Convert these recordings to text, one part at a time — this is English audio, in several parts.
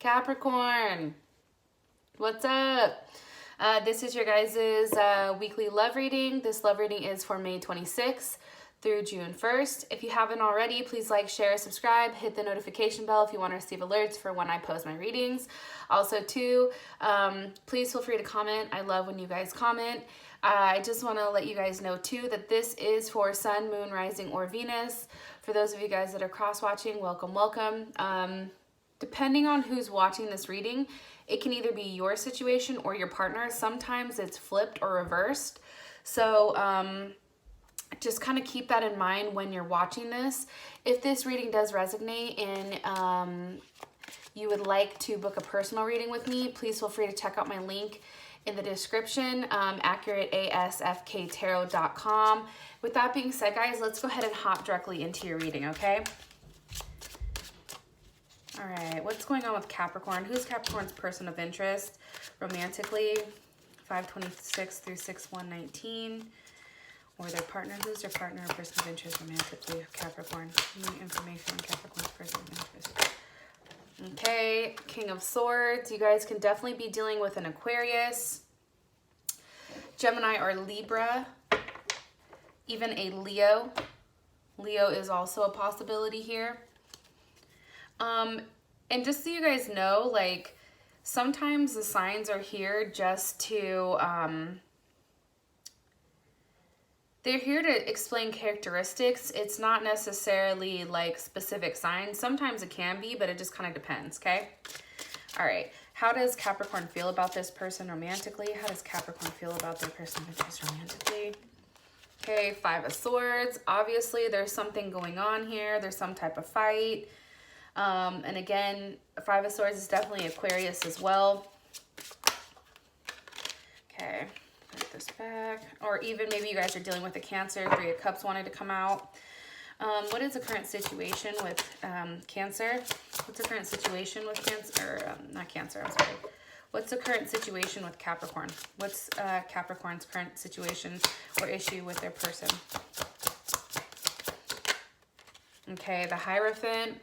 Capricorn, what's up? This is your guys' weekly love reading. This love reading is for May 26th through June 1st. If you haven't already, please like, share, subscribe, hit the notification bell if you want to receive alerts for when I post my readings. Also, too, please feel free to comment. I love when you guys comment. I just want to let you guys know, too, that this is for Sun, Moon, Rising, or Venus. For those of you guys that are cross-watching, welcome, welcome. Depending on who's watching this reading, it can either be your situation or your partner. Sometimes it's flipped or reversed. So just kind of keep that in mind when you're watching this. If this reading does resonate and you would like to book a personal reading with me, please feel free to check out my link in the description, accurateasfktarot.com. With that being said, guys, let's go ahead and hop directly into your reading, okay? All right, what's going on with Capricorn? Who's Capricorn's person of interest romantically? 526 through 6119. Or their partner. Who's their partner or person of interest romantically? Capricorn. New information on Capricorn's person of interest. Okay, King of Swords. You guys can definitely be dealing with an Aquarius, Gemini, or Libra. Even a Leo. Leo is also a possibility here. And just so you guys know, like, sometimes the signs are here just to, they're here to explain characteristics. It's not necessarily like specific signs. Sometimes it can be, but it just kind of depends, okay? All right. How does Capricorn feel about this person romantically? How does Capricorn feel about their person of interest romantically? Okay, Five of Swords. Obviously, there's something going on here. There's some type of fight. And again, Five of Swords is definitely Aquarius as well. Okay, put this back. Or even maybe you guys are dealing with a Cancer. Three of Cups wanted to come out. What is the current situation with Cancer? What's the current situation with Cancer? Or, not Cancer, I'm sorry. What's the current situation with Capricorn? What's Capricorn's current situation or issue with their person? Okay, the Hierophant.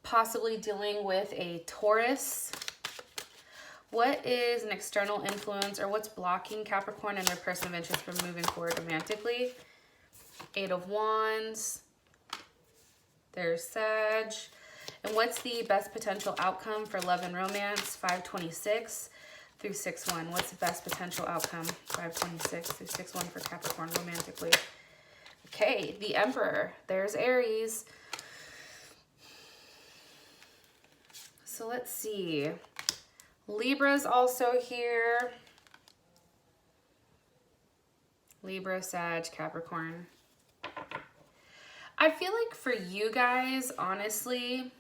Possibly dealing with a Taurus. What is an external influence or what's blocking Capricorn and their person of interest from moving forward romantically? Eight of Wands. There's Sag. And what's the best potential outcome for love and romance? 526 through 61. What's the best potential outcome? 526 through 61 for Capricorn romantically. Okay, the Emperor. There's Aries. So let's see. Libra's also here. Libra, Sag, Capricorn. I feel like for you guys, honestly,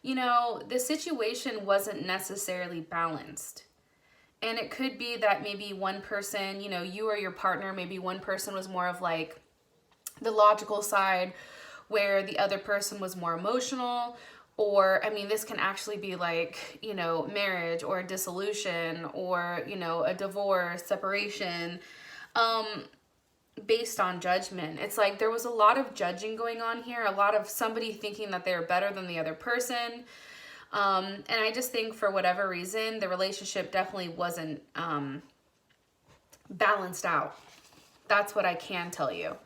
you know, the situation wasn't necessarily balanced. And it could be that maybe one person, you know, you or your partner, maybe one person was more of like the logical side where the other person was more emotional. Or, I mean, this can actually be like, you know, marriage or dissolution or, you know, a divorce, separation, based on judgment. It's like there was a lot of judging going on here, a lot of somebody thinking that they're better than the other person. And I just think for whatever reason, the relationship definitely wasn't balanced out. That's what I can tell you.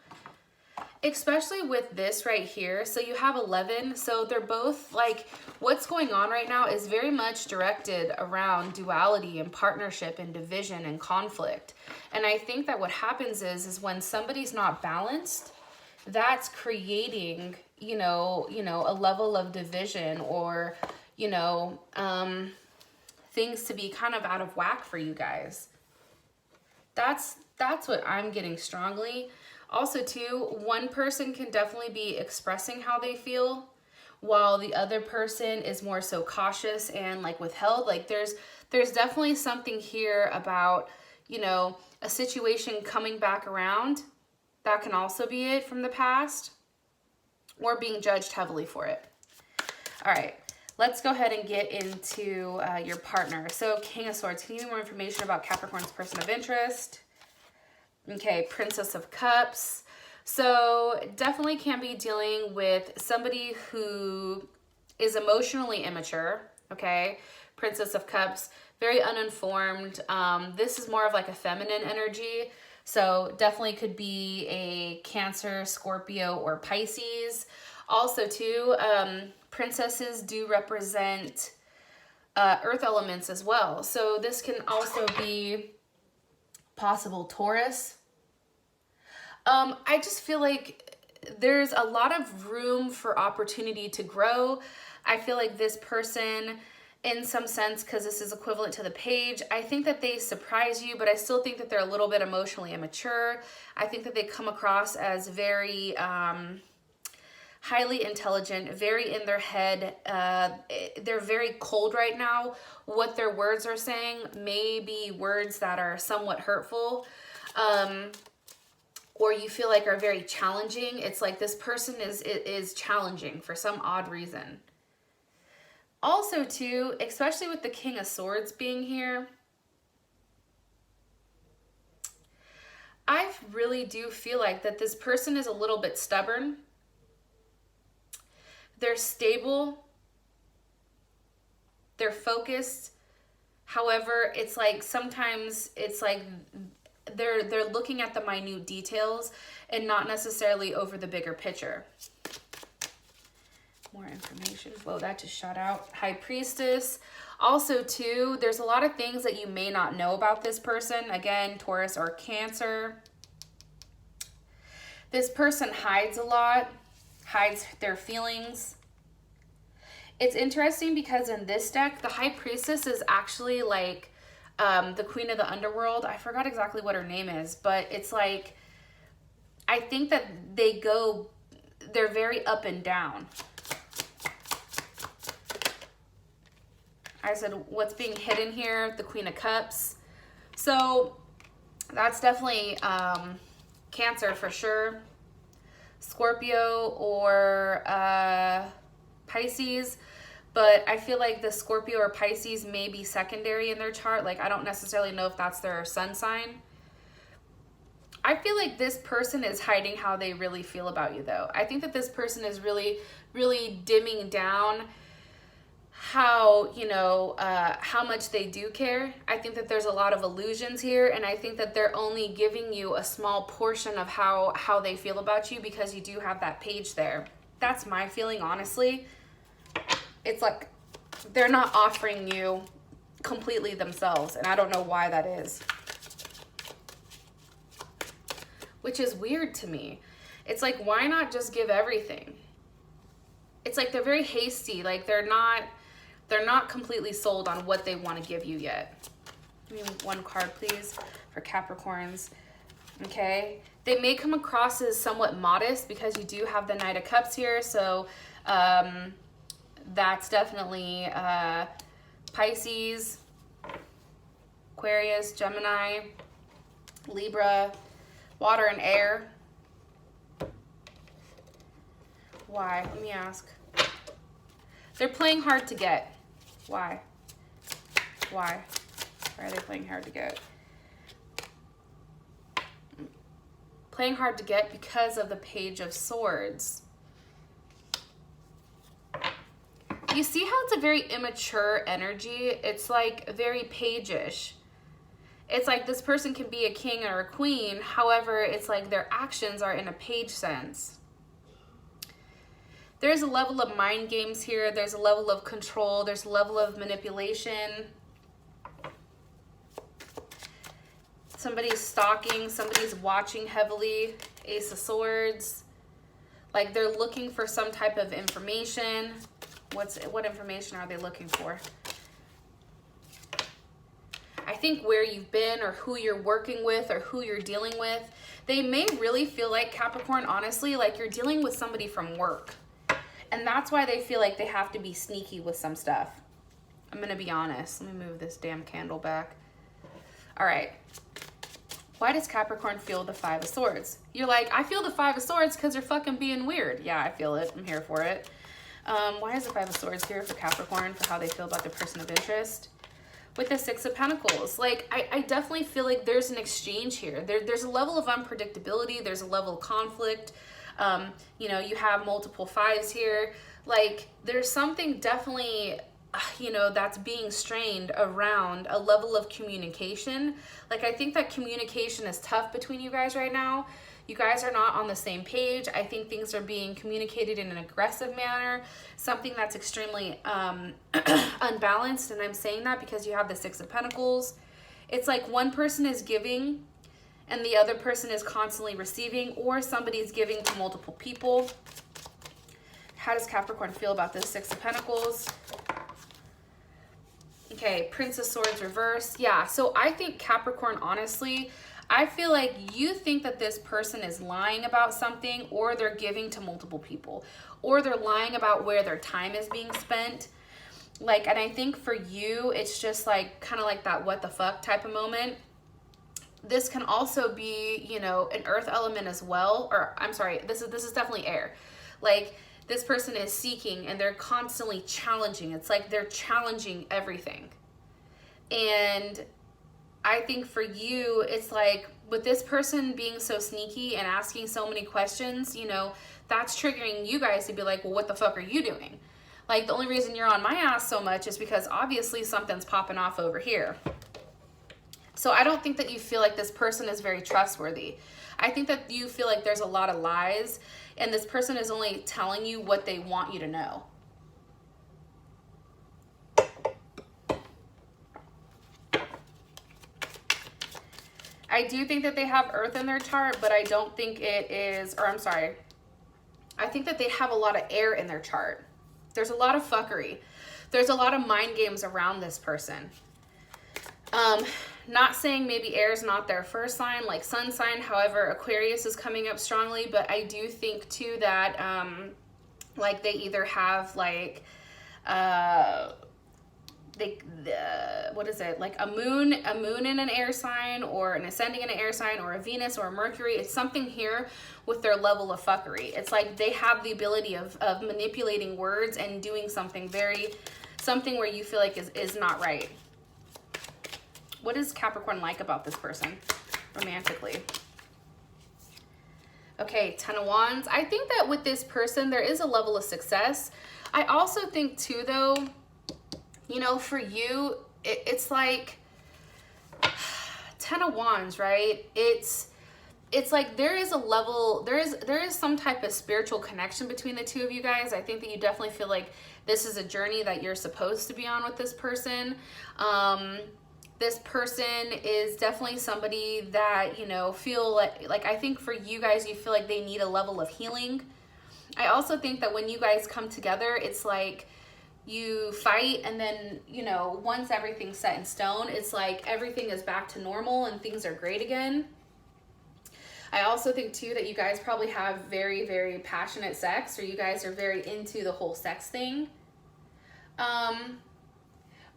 Especially with this right here. So you have 11. So they're both like, what's going on right now is very much directed around duality and partnership and division and conflict. And I think that what happens is when somebody's not balanced, that's creating, you know, a level of division or, you know, things to be kind of out of whack for you guys. That's what I'm getting strongly. Also, too, one person can definitely be expressing how they feel while the other person is more so cautious and like withheld. Like there's definitely something here about, you know, a situation coming back around. That can also be it from the past or being judged heavily for it. All right, let's go ahead and get into your partner. So King of Swords, can you give me more information about Capricorn's person of interest? Okay, Princess of Cups. So definitely can be dealing with somebody who is emotionally immature, okay? Princess of Cups, very uninformed. This is more of like a feminine energy. So definitely could be a Cancer, Scorpio, or Pisces. Also too, princesses do represent earth elements as well. So this can also be possible Taurus. I just feel like there's a lot of room for opportunity to grow. I feel like this person, in some sense, because this is equivalent to the page, I think that they surprise you, but I still think that they're a little bit emotionally immature. I think that they come across as very highly intelligent, very in their head. They're very cold right now. What their words are saying may be words that are somewhat hurtful. Or you feel like are very challenging. It's like this person is challenging for some odd reason. Also too, especially with the King of Swords being here, I really do feel like that this person is a little bit stubborn. They're stable. They're focused. However, it's like sometimes it's like they're looking at the minute details and not necessarily over the bigger picture. More information. Whoa, that just shot out. High Priestess. Also too, there's a lot of things that you may not know about this person. Again, Taurus or Cancer. This person hides a lot, hides their feelings. It's interesting because in this deck, the High Priestess is actually like the Queen of the Underworld. I forgot exactly what her name is, but it's like, I think that they're very up and down. I said, what's being hidden here? The Queen of Cups. So that's definitely Cancer for sure. Scorpio or Pisces. But I feel like the Scorpio or Pisces may be secondary in their chart. Like, I don't necessarily know if that's their sun sign. I feel like this person is hiding how they really feel about you, though. I think that this person is really, really dimming down how, you know, how much they do care. I think that there's a lot of illusions here, and I think that they're only giving you a small portion of how they feel about you because you do have that page there. That's my feeling, honestly. It's like they're not offering you completely themselves, and I don't know why that is. Which is weird to me. It's like, why not just give everything? It's like they're very hasty. Like they're not completely sold on what they want to give you yet. Give me one card, please, for Capricorns. Okay. They may come across as somewhat modest because you do have the Knight of Cups here. So, that's definitely Pisces, Aquarius, Gemini, Libra, water and air. Why? Let me ask. They're playing hard to get. Why? Why? Why are they playing hard to get? Playing hard to get because of the Page of Swords. You see how it's a very immature energy? It's like very page-ish. It's like this person can be a king or a queen. However, it's like their actions are in a page sense. There's a level of mind games here. There's a level of control. There's a level of manipulation. Somebody's stalking. Somebody's watching heavily. Ace of Swords. Like they're looking for some type of information. What information are they looking for? I think where you've been or who you're working with or who you're dealing with. They may really feel like, Capricorn, honestly, like you're dealing with somebody from work. And that's why they feel like they have to be sneaky with some stuff. I'm going to be honest. Let me move this damn candle back. All right. Why does Capricorn feel the Five of Swords? You're like, I feel the Five of Swords because they're fucking being weird. Yeah, I feel it. I'm here for it. Why is the Five of Swords here for Capricorn for how they feel about the person of interest? with the Six of Pentacles. Like, I definitely feel like there's an exchange here. There's a level of unpredictability. There's a level of conflict. You know, you have multiple fives here. Like, there's something definitely, you know, that's being strained around a level of communication. Like, I think that communication is tough between you guys right now. You guys are not on the same page. I think things are being communicated in an aggressive manner, something that's extremely unbalanced. And I'm saying that because you have the Six of Pentacles. It's like one person is giving and the other person is constantly receiving, or somebody's giving to multiple people. How does Capricorn feel about this Six of Pentacles? Okay, Prince of Swords reverse. Yeah, so I think Capricorn, honestly, I feel like you think that this person is lying about something, or they're giving to multiple people, or they're lying about where their time is being spent. Like, and I think for you, it's just like kind of like that what the fuck type of moment. This can also be, you know, an earth element as well, or I'm sorry, this is definitely air. Like, this person is seeking and they're constantly challenging. It's like they're challenging everything. And I think for you, it's like with this person being so sneaky and asking so many questions, you know, that's triggering you guys to be like, well, what the fuck are you doing? Like, the only reason you're on my ass so much is because obviously something's popping off over here. So I don't think that you feel like this person is very trustworthy. I think that you feel like there's a lot of lies and this person is only telling you what they want you to know. I do think that they have Earth in their chart, but I don't think it is, or I'm sorry, I think that they have a lot of air in their chart. There's a lot of fuckery. There's a lot of mind games around this person. Not saying maybe air is not their first sign, like sun sign. However, Aquarius is coming up strongly, but I do think too that, like, they either have like, what is it, like a moon in an air sign, or an ascending in an air sign, or a Venus or a Mercury. It's something here with their level of fuckery. It's like they have the ability of manipulating words and doing something where you feel like is not right. What is Capricorn like about this person romantically? Okay, Ten of Wands. I think that with this person, there is a level of success. I also think too, though, you know, for you, it's like Ten of Wands, right? It's like there is a level, there is some type of spiritual connection between the two of you guys. I think that you definitely feel like this is a journey that you're supposed to be on with this person. This person is definitely somebody that, you know, feel like I think for you guys, you feel like they need a level of healing. I also think that when you guys come together, it's like you fight, and then, you know, once everything's set in stone, it's like everything is back to normal and things are great again. I also think too that you guys probably have very, very passionate sex, or you guys are very into the whole sex thing.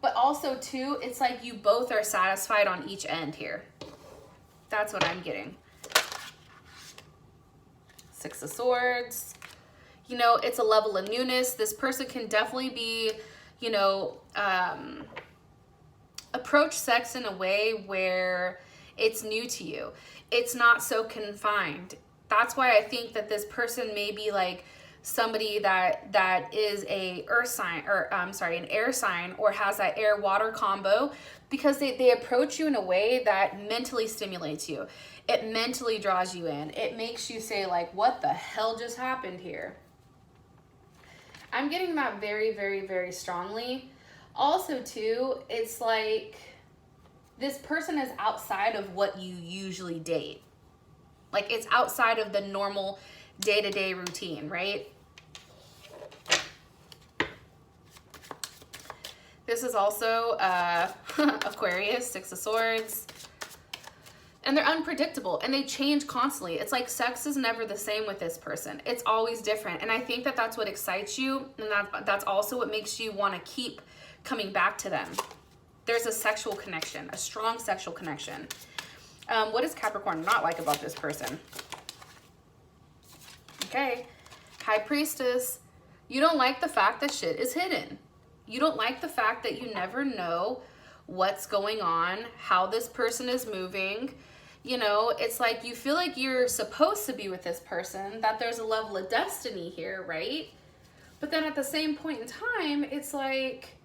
But also too, it's like you both are satisfied on each end here. That's what I'm getting. Six of Swords. You know, it's a level of newness. This person can definitely be, you know, approach sex in a way where it's new to you. It's not so confined. That's why I think that this person may be like somebody that is a earth sign, or an air sign, or has that air water combo, because they approach you in a way that mentally stimulates you. It mentally draws you in. It makes you say like, what the hell just happened here? I'm getting that very, very, very strongly. Also too, it's like this person is outside of what you usually date. Like, it's outside of the normal day-to-day routine, right? This is also Aquarius, Six of Swords. And they're unpredictable and they change constantly. It's like sex is never the same with this person. It's always different. And I think that that's what excites you. And that's also what makes you want to keep coming back to them. There's a sexual connection, a strong sexual connection. What does Capricorn not like about this person? Okay, High Priestess. You don't like the fact that shit is hidden. You don't like the fact that you never know what's going on, how this person is moving. You know, it's like you feel like you're supposed to be with this person, that there's a level of destiny here, right? But then at the same point in time, it's like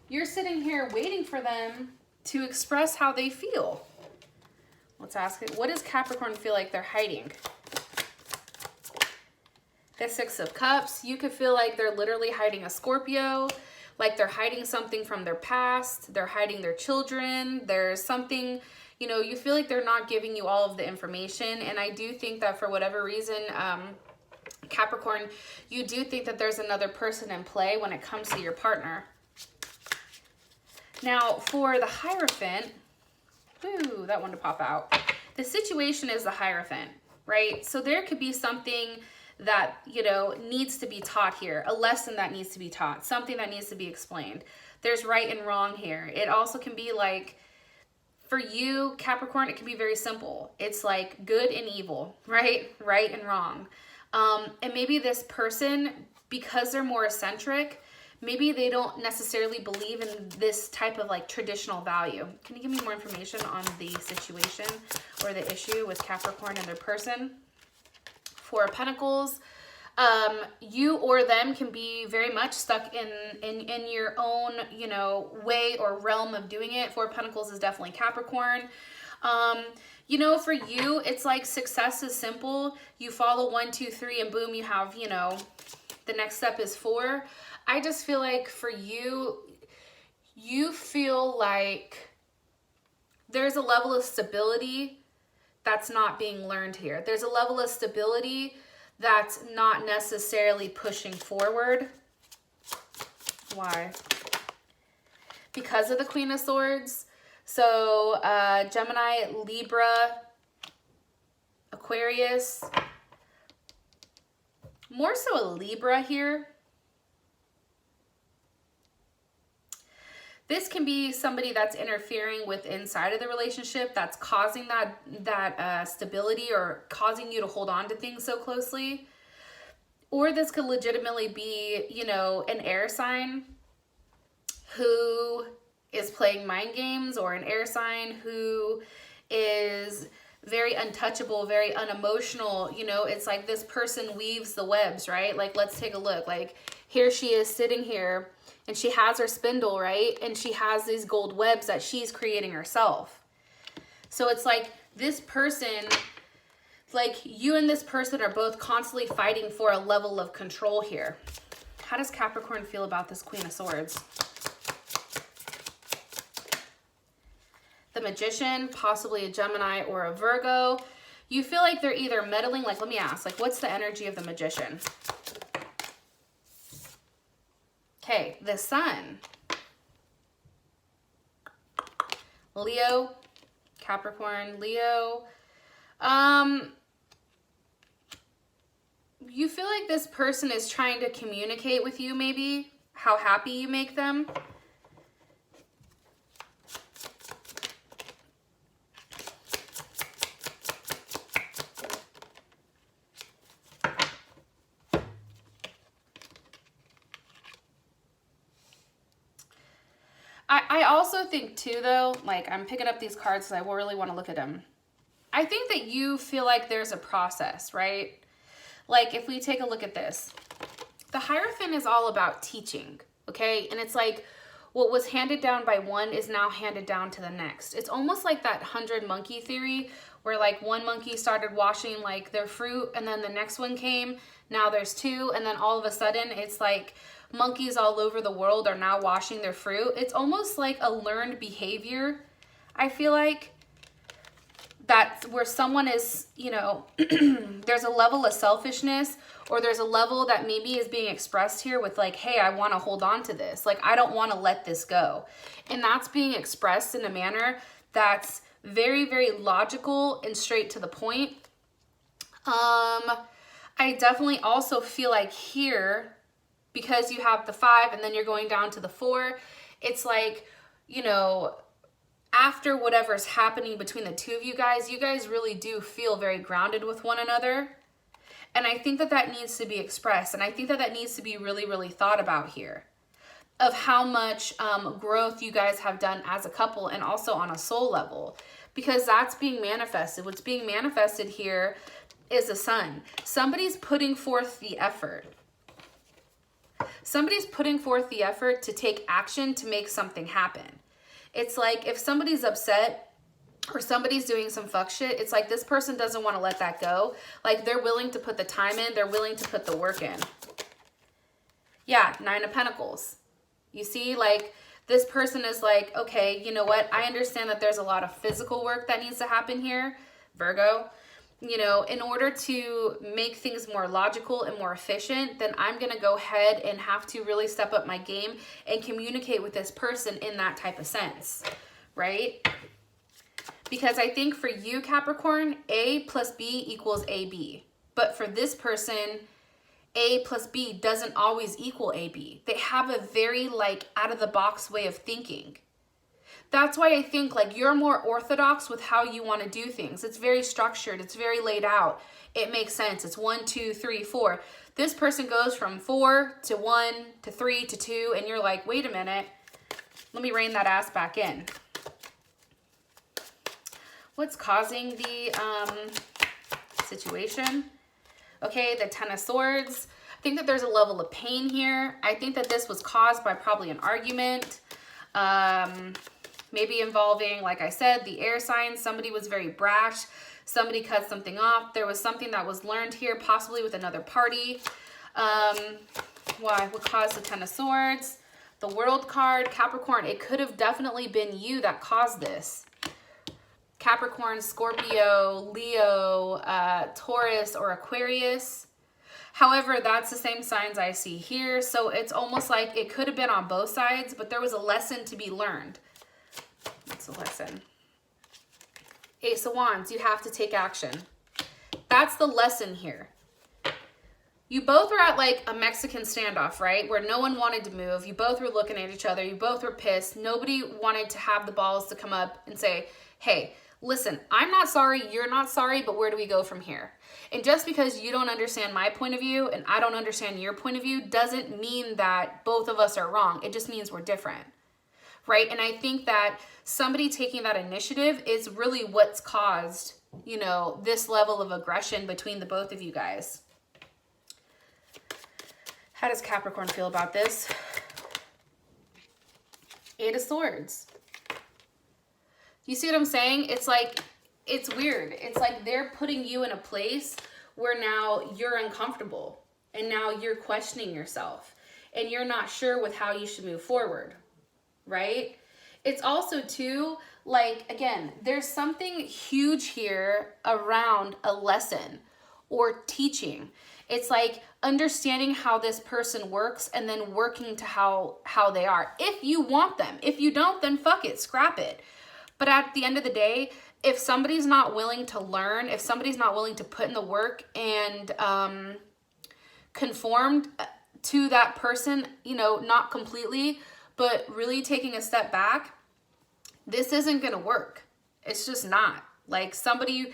you're sitting here waiting for them to express how they feel. Let's ask it. What does Capricorn feel like they're hiding? The Six of Cups. You could feel like they're literally hiding a Scorpio, like they're hiding something from their past. They're hiding their children. There's something, you know, you feel like they're not giving you all of the information. And I do think that for whatever reason, Capricorn, you do think that there's another person in play when it comes to your partner. Now, for the Hierophant, ooh, that one to pop out. The situation is the Hierophant, right? So there could be something that, you know, needs to be taught here, a lesson that needs to be taught, something that needs to be explained. There's right and wrong here. It also can be like, for you, Capricorn, it can be very simple. It's like good and evil, right? Right and wrong. And maybe this person, because they're more eccentric, maybe they don't necessarily believe in this type of like traditional value. Can you give me more information on the situation or the issue with Capricorn and their person? Four of Pentacles. You or them can be very much stuck in your own, you know, way or realm of doing it. Four of Pentacles is definitely Capricorn. You know, for you, it's like success is simple. You follow 1, 2, 3, and boom, you have, you know, the next step is 4. I just feel like for you, you feel like there's a level of stability that's not being learned here. There's a level of stability that's not necessarily pushing forward. Why? Because of the Queen of Swords. So Gemini, Libra, Aquarius, more so a Libra here. This can be somebody that's interfering with inside of the relationship, that's causing that stability or causing you to hold on to things so closely. Or this could legitimately be, you know, an air sign who is playing mind games, or an air sign who is very untouchable, very unemotional. You know, it's like this person weaves the webs, right? Like, let's take a look. Like, here she is sitting here and she has her spindle, right? And she has these gold webs that she's creating herself. So it's like this person, like you and this person are both constantly fighting for a level of control here. How does Capricorn feel about this Queen of Swords? The Magician, possibly a Gemini or a Virgo. You feel like they're either meddling, like, let me ask, like, what's the energy of the Magician? Okay, the Sun. Leo, Capricorn, Leo. You feel like this person is trying to communicate with you, maybe, how happy you make them. I also think too, though, like I'm picking up these cards because I really want to look at them. I think that you feel like there's a process, right? Like if we take a look at this, the Hierophant is all about teaching, okay? And it's like what was handed down by one is now handed down to the next. It's almost like that 100 monkey theory where like one monkey started washing like their fruit and then the next one came. Now there's 2 and then all of a sudden it's like monkeys all over the world are now washing their fruit. It's almost like a learned behavior, I feel like, that where someone is, you know, there's a level of selfishness, or there's a level that maybe is being expressed here with like, hey, I want to hold on to this. Like, I don't want to let this go. And that's being expressed in a manner that's very, very logical and straight to the point. I definitely also feel like here, because you have the 5 and then you're going down to the 4, it's like, you know, after whatever's happening between the two of you guys really do feel very grounded with one another. And I think that that needs to be expressed. And I think that that needs to be really, really thought about here. of how much growth you guys have done as a couple and also on a soul level, because that's being manifested. What's being manifested here is the sun. Somebody's putting forth the effort. Somebody's putting forth the effort to take action to make something happen. It's like if somebody's upset or somebody's doing some fuck shit, it's like this person doesn't want to let that go. Like they're willing to put the time in. They're willing to put the work in. Yeah, 9 of Pentacles. You see, like this person is like, okay, you know what? I understand that there's a lot of physical work that needs to happen here, Virgo. You know, in order to make things more logical and more efficient, then I'm going to go ahead and have to really step up my game and communicate with this person in that type of sense, right? Because I think for you, Capricorn, A plus B equals AB. But for this person, A plus B doesn't always equal AB. They have a very like out of the box way of thinking. That's why I think like you're more orthodox with how you want to do things. It's very structured. It's very laid out. It makes sense. It's 1, 2, 3, 4. This person goes from 4 to 1 to 3 to 2. And you're like, wait a minute. Let me rein that ass back in. What's causing the situation? Okay, the 10 of Swords. I think that there's a level of pain here. I think that this was caused by probably an argument. Maybe involving, like I said, the air signs. Somebody was very brash. Somebody cut something off. There was something that was learned here, possibly with another party. Why? What caused the 10 of Swords? The World card. Capricorn, it could have definitely been you that caused this. Capricorn, Scorpio, Leo, Taurus, or Aquarius. However, that's the same signs I see here. So it's almost like it could have been on both sides, but there was a lesson to be learned. What's the lesson? Ace of Wands, you have to take action. That's the lesson here. You both were at like a Mexican standoff, right? Where no one wanted to move. You both were looking at each other. You both were pissed. Nobody wanted to have the balls to come up and say, hey, listen, I'm not sorry, you're not sorry, but where do we go from here? And just because you don't understand my point of view and I don't understand your point of view doesn't mean that both of us are wrong. It just means we're different, right? And I think that somebody taking that initiative is really what's caused, you know, this level of aggression between the both of you guys. How does Capricorn feel about this? 8 of Swords. You see what I'm saying? It's like, it's weird. It's like they're putting you in a place where now you're uncomfortable and now you're questioning yourself and you're not sure with how you should move forward, right? It's also too, like, again, there's something huge here around a lesson or teaching. It's like understanding how this person works and then working to how they are. If you want them. If you don't, then fuck it, scrap it. But at the end of the day, if somebody's not willing to learn, if somebody's not willing to put in the work and conformed to that person, you know, not completely, but really taking a step back, this isn't going to work. It's just not. Like somebody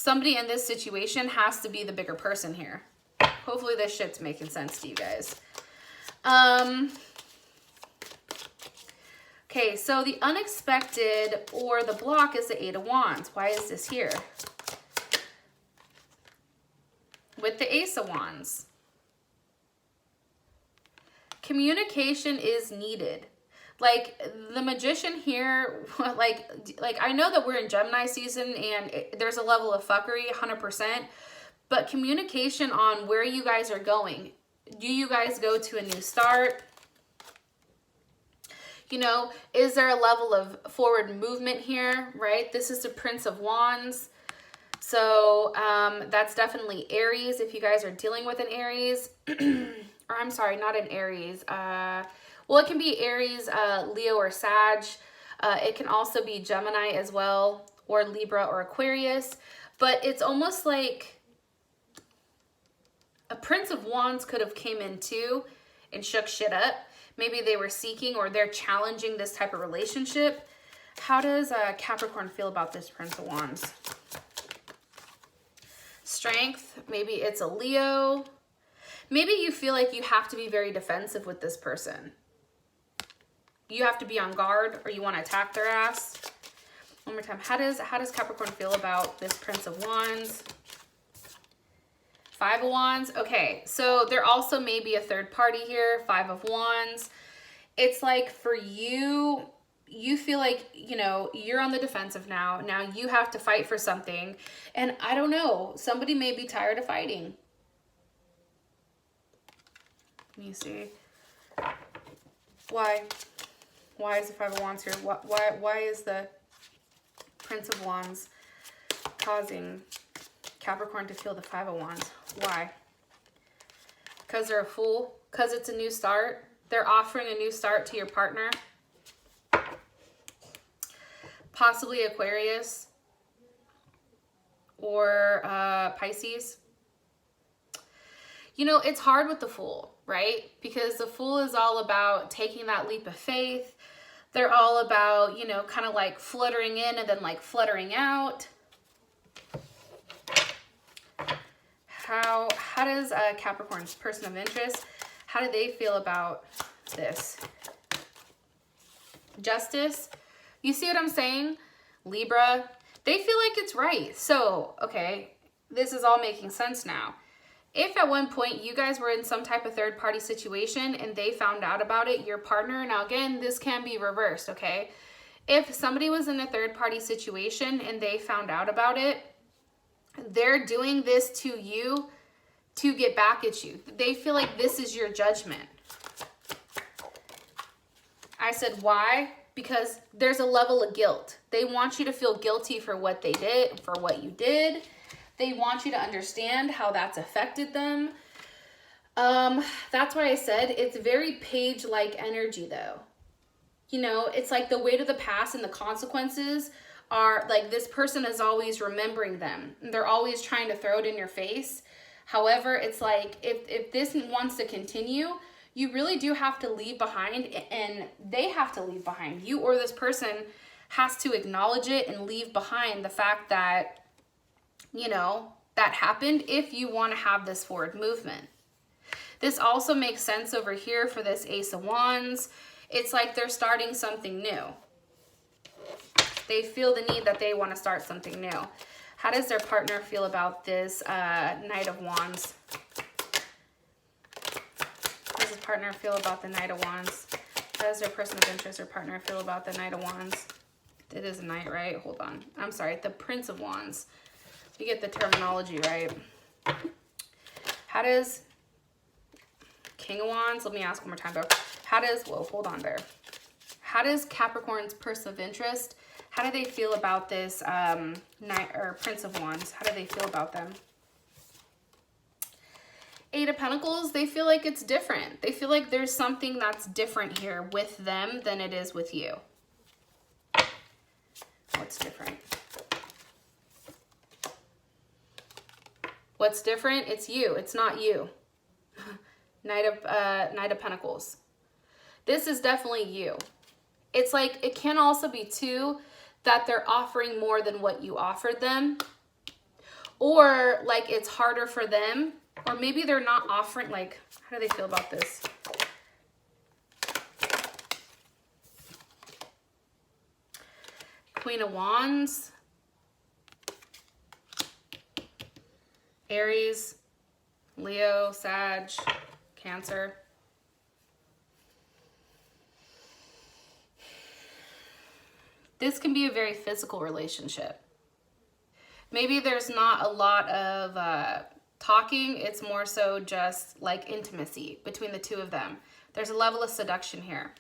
in this situation has to be the bigger person here. Hopefully this shit's making sense to you guys. Okay, so the unexpected or the block is the 8 of Wands. Why is this here? With the Ace of Wands. Communication is needed. Like the Magician here, like I know that we're in Gemini season and there's a level of fuckery, 100%, but communication on where you guys are going. Do you guys go to a new start? You know, is there a level of forward movement here, right? This is the Prince of Wands. So that's definitely Aries if you guys are dealing with an Aries. Or I'm sorry, not an Aries. Well, it can be Aries, Leo, or Sag. It can also be Gemini as well, or Libra or Aquarius. But it's almost like a Prince of Wands could have came in too and shook shit up. Maybe they were seeking or they're challenging this type of relationship. How does Capricorn feel about this Prince of Wands? Strength, maybe it's a Leo. Maybe you feel like you have to be very defensive with this person. you have to be on guard or you want to attack their ass. One more time. How does Capricorn feel about this Prince of Wands? Five of Wands. Okay, so there also may be a third party here. Five of Wands. It's like for you, you feel like, you know, you're on the defensive now. Now you have to fight for something. And I don't know, somebody may be tired of fighting. Let me see. Why? Why is the Five of Wands here? Why is the Prince of Wands causing Capricorn to feel the Five of Wands? Why? Because they're a fool? Because it's a new start? They're offering a new start to your partner? Possibly Aquarius or Pisces. You know, it's hard with the Fool, right? Because the Fool is all about taking that leap of faith. They're all about, you know, kind of like fluttering in and then like fluttering out. How does Capricorn's person of interest, how do they feel about this? Justice. You see what I'm saying? Libra. They feel like it's right. So, okay, this is all making sense now. If at one point you guys were in some type of third party situation and they found out about it, your partner, now again, this can be reversed, okay? If somebody was in a third party situation and they found out about it, they're doing this to you to get back at you. They feel like this is your judgment. I said, why? Because there's a level of guilt. They want you to feel guilty for what they did, for what you did. They want you to understand how that's affected them. That's why I said it's very Page-like energy though. You know, it's like the weight of the past and the consequences are like this person is always remembering them. They're always trying to throw it in your face. However, it's like if this wants to continue, you really do have to leave behind, and they have to leave behind. You or this person has to acknowledge it and leave behind the fact that, you know, that happened if you want to have this forward movement. This also makes sense over here for this Ace of Wands. It's like they're starting something new. They feel the need that they want to start something new. How does their partner feel about this Knight of Wands? How does his partner feel about the Knight of Wands? How does their person of interest or partner feel about the Knight of Wands? It is a Knight, right? Hold on. I'm sorry, the Prince of Wands. You get the terminology right. How does King of Wands? Let me ask one more time though. How does, whoa, hold on there. How does Capricorn's person of interest, how do they feel about this Knight or Prince of Wands? How do they feel about them? Eight of Pentacles, they feel like it's different. They feel like there's something that's different here with them than it is with you. What's different? What's different? It's you. It's not you. Knight of Pentacles. This is definitely you. It's like it can also be too that they're offering more than what you offered them, or like it's harder for them, or maybe they're not offering. Like, how do they feel about this? Queen of Wands. Aries, Leo, Sag, Cancer. This can be a very physical relationship. Maybe there's not a lot of talking. It's more so just like intimacy between the two of them. There's a level of seduction here.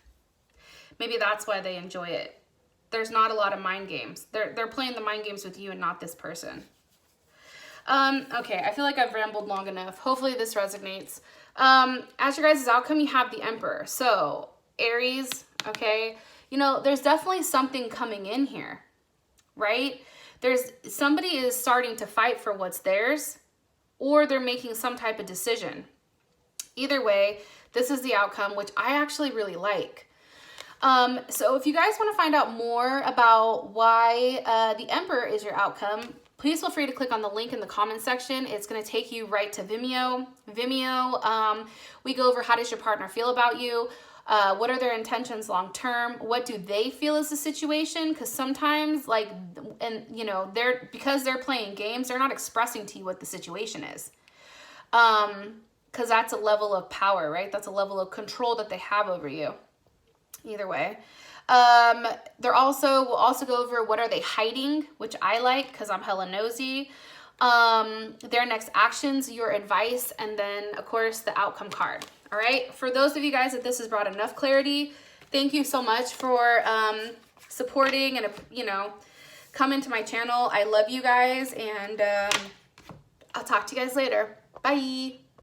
Maybe that's why they enjoy it. There's not a lot of mind games. They're playing the mind games with you and not this person. Okay, I feel like I've rambled long enough. Hopefully this resonates. As your guys' outcome, you have the Emperor. So, Aries, okay, you know, there's definitely something coming in here, right? Somebody is starting to fight for what's theirs, or they're making some type of decision. Either way, this is the outcome, which I actually really like. So if you guys want to find out more about why the Emperor is your outcome, please feel free to click on the link in the comment section. It's going to take you right to Vimeo. We go over how does your partner feel about you. What are their intentions long term? What do they feel is the situation? Because sometimes, like, and you know, because they're playing games, they're not expressing to you what the situation is. Because that's a level of power, right? That's a level of control that they have over you. Either way. We'll also go over what are they hiding, which I like because I'm hella nosy. Their next actions, your advice, and then of course the outcome card. All right. For those of you guys that this has brought enough clarity, thank you so much for supporting and, you know, coming to my channel. I love you guys, and I'll talk to you guys later. Bye.